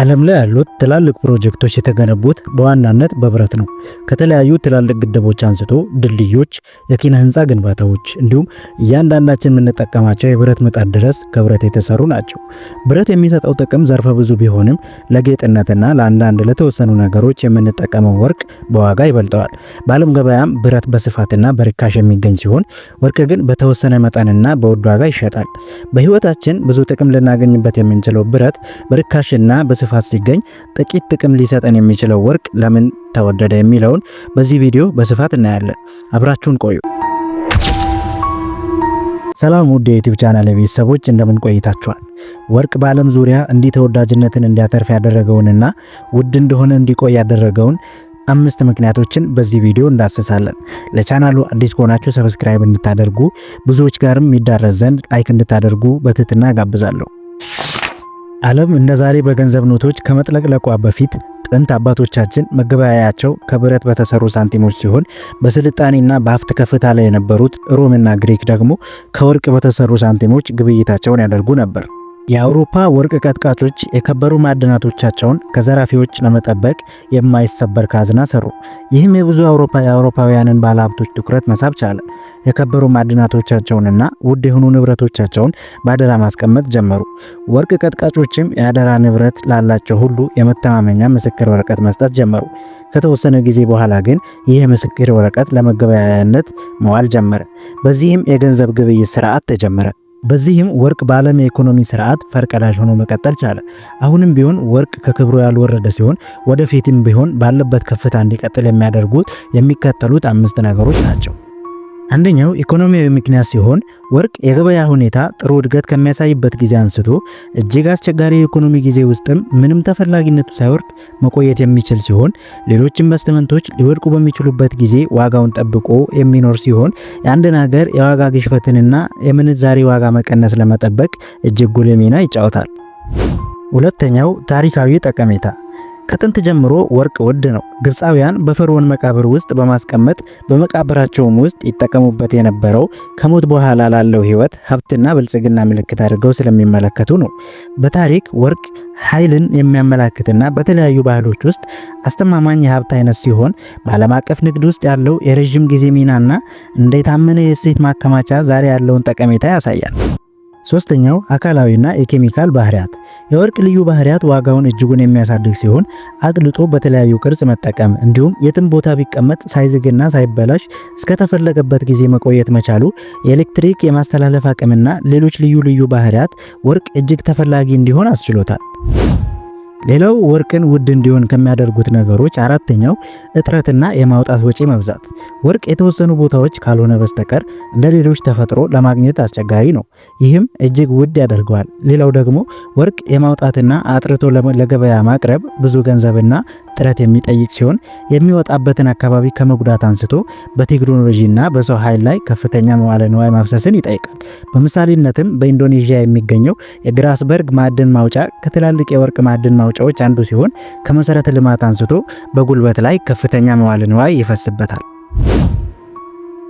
ዓለም ላይ ያሉት ትላልቅ ፕሮጀክቶች የተገነቡት በዋናነት በብረት ነው። ከተለያዩ ትላልቅ ግድቦች አንስቶ ድልድዮች፣ የኪነ ህንፃ ግንባታዎች እንዲሁም እያንዳንዳችን የምንጠቀማቸው የብረት ምጣድ ድረስ ከብረት የተሰሩ ናቸው። ብረት የሚሰጠው ጥቅም ዘርፈ ብዙ ቢሆንም ለጌጥነትና ለአንዳንድ ለተወሰኑ ነገሮች የምንጠቀመው ወርቅ በዋጋ ይበልጠዋል። በዓለም ገበያም ብረት በስፋትና በርካሽ የሚገኝ ሲሆን ወርቅ ግን በተወሰነ መጠንና በውድ ዋጋ ይሸጣል። በህይወታችን ብዙ ጥቅም ልናገኝበት የምንችለው ብረት በርካሽና በስፋት ሲገኝ ጥቂት ጥቅም ሊሰጠን የሚችለው ወርቅ ለምን ተወደደ የሚለውን በዚህ ቪዲዮ በስፋት እናያለን። አብራችሁን ቆዩ። ሰላም ውድ የዩቲዩብ ቻናል ቤተሰቦች እንደምን ቆይታችኋል? ወርቅ በዓለም ዙሪያ እንዲህ ተወዳጅነትን እንዲያተርፍ ያደረገውንና ውድ እንደሆነ እንዲቆይ ያደረገውን 5 ምክንያቶችን በዚህ ቪዲዮ እንዳስሳለን። ለቻናሉ አዲስ ከሆናችሁ ሰብስክራይብ እንድታደርጉ ብዙዎች ጋርም ይዳረስ ዘንድ ላይክ እንድታደርጉ በትህትና ጋብዛለሁ። ዓለም እንደዛሬ በገንዘብ ኖቶች ከመጥለቅለቋ በፊት ጥንት አባቶቻችን መገበያያቸው ከብረት በተሰሩ ሳንቲሞች ሲሆን በስልጣኔና በሀብት ከፍታ ላይ የነበሩት ሮምና ግሪክ ደግሞ ከወርቅ በተሰሩ ሳንቲሞች ግብይታቸውን ያደርጉ ነበር። የአውሮፓ ወርቅ ቀጥቃጮች የከበሩ ማዕድናቶቻቸውን ከዘራፊዎች ለመጠበቅ የማይሰበር ካዝና ሰሩ። ይህም የብዙ የአውሮፓውያንን ባለሀብቶች ትኩረት መሳብ ቻለ። የከበሩ ማዕድናቶቻቸውንና ውድ የሆኑ ንብረቶቻቸውን በአደራ ማስቀመጥ ጀመሩ። ወርቅ ቀጥቃጮችም የአደራ ንብረት ላላቸው ሁሉ የመተማመኛ ምስክር ወረቀት መስጠት ጀመሩ። ከተወሰነ ጊዜ በኋላ ግን ይህ የምስክር ወረቀት ለመገበያያነት መዋል ጀመረ። በዚህም የገንዘብ ግብይት ስርዓት ተጀመረ። በዚህም ወርቅ በዓለም የኢኮኖሚ ስርዓት ፈርቀዳጅ ሆኖ መቀጠል ቻለ። አሁንም ቢሆን ወርቅ ከክብሩ ያልወረደ ሲሆን ወደፊትም ቢሆን ባለበት ከፍታ እንዲቀጥል የሚያደርጉት የሚከተሉት 5 ነገሮች ናቸው። አንደኛው ኢኮኖሚያዊ ምክንያት ሲሆን ወርቅ የገበያ ሁኔታ ጥሩ እድገት ከሚያሳይበት ጊዜ አንስቶ እጅግ አስቸጋሪ የኢኮኖሚ ጊዜ ውስጥም ምንም ተፈላጊነቱ ሳይወርድ መቆየት የሚችል ሲሆን ሌሎች ኢንቨስትመንቶች ሊወድቁ በሚችሉበት ጊዜ ዋጋውን ጠብቆ የሚኖር ሲሆን የአንድን ሀገር የዋጋ ግሽበትንና የምንዛሬ ዋጋ መቀነስ ለመጠበቅ እጅግ ጉልህ ሚና ይጫወታል። ሁለተኛው ታሪካዊ ጠቀሜታ። ከጥንት ጀምሮ ወርቅ ውድ ነው። ግብፃውያን በፈርዖን መቃብር ውስጥ በማስቀመጥ በመቃብራቸውም ውስጥ ይጠቀሙበት የነበረው ከሞት በኋላ ላለው ሕይወት ሀብትና ብልጽግና ምልክት አድርገው ስለሚመለከቱ ነው። በታሪክ ወርቅ ኃይልን የሚያመላክትና በተለያዩ ባህሎች ውስጥ አስተማማኝ የሀብት አይነት ሲሆን በዓለም አቀፍ ንግድ ውስጥ ያለው የረዥም ጊዜ ሚናና እንደ የታመነ የእሴት ማከማቻ ዛሬ ያለውን ጠቀሜታ ያሳያል። ሶስተኛው አካላዊና የኬሚካል ባህሪያት። የወርቅ ልዩ ባህሪያት ዋጋውን እጅጉን የሚያሳድግ ሲሆን አቅልጦ በተለያዩ ቅርጽ መጠቀም እንዲሁም የትም ቦታ ቢቀመጥ ሳይዝግና ሳይበላሽ እስከተፈለገበት ጊዜ መቆየት መቻሉ፣ የኤሌክትሪክ የማስተላለፍ አቅምና ሌሎች ልዩ ባህሪያት ወርቅ እጅግ ተፈላጊ እንዲሆን አስችሎታል። ሌላው ወርቅን ውድ እንዲሆን ከሚያደርጉት ነገሮች አራተኛው እጥረትና የማውጣት ወጪ መብዛት። ወርቅ የተወሰኑ ቦታዎች ካልሆነ በስተቀር እንደ ሌሎች ተፈጥሮ ለማግኘት አስቸጋሪ ነው። ይህም እጅግ ውድ ያደርገዋል። ሌላው ደግሞ ወርቅ የማውጣትና አጥርቶ ለገበያ ማቅረብ ብዙ ገንዘብና ጥረት የሚጠይቅ ሲሆን የሚወጣበትን አካባቢ ከመጉዳት አንስቶ በቴክኖሎጂና በሰው ኃይል ላይ ከፍተኛ መዋለ ንዋይ ማፍሰስን ይጠይቃል። በምሳሌነትም በኢንዶኔዥያ የሚገኘው የግራስበርግ ማዕድን ማውጫ ከትላልቅ የወርቅ ማዕድን ማውጫዎች አንዱ ሲሆን ከመሰረተ ልማት አንስቶ በጉልበት ላይ ከፍተኛ መዋለ ንዋይ ይፈስበታል።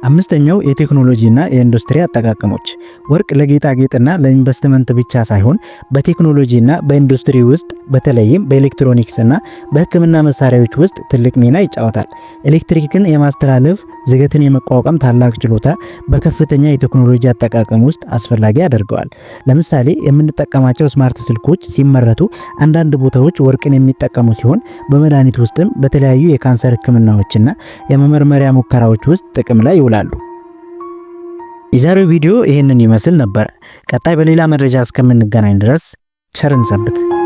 አምስተኛው የቴክኖሎጂና የኢንዱስትሪ አጠቃቀሞች። ወርቅ ለጌጣጌጥና ለኢንቨስትመንት ብቻ ሳይሆን በቴክኖሎጂና በኢንዱስትሪ ውስጥ በተለይም በኤሌክትሮኒክስና በሕክምና መሳሪያዎች ውስጥ ትልቅ ሚና ይጫወታል። ኤሌክትሪክን የማስተላለፍ ዝገትን የመቋቋም ታላቅ ችሎታ በከፍተኛ የቴክኖሎጂ አጠቃቀም ውስጥ አስፈላጊ ያደርገዋል። ለምሳሌ የምንጠቀማቸው ስማርት ስልኮች ሲመረቱ አንዳንድ ቦታዎች ወርቅን የሚጠቀሙ ሲሆን በመድኃኒት ውስጥም በተለያዩ የካንሰር ሕክምናዎችና የመመርመሪያ ሙከራዎች ውስጥ ጥቅም ላይ ይውላሉ። የዛሬው ቪዲዮ ይህንን ይመስል ነበር። ቀጣይ በሌላ መረጃ እስከምንገናኝ ድረስ ቸርን ሰንብት።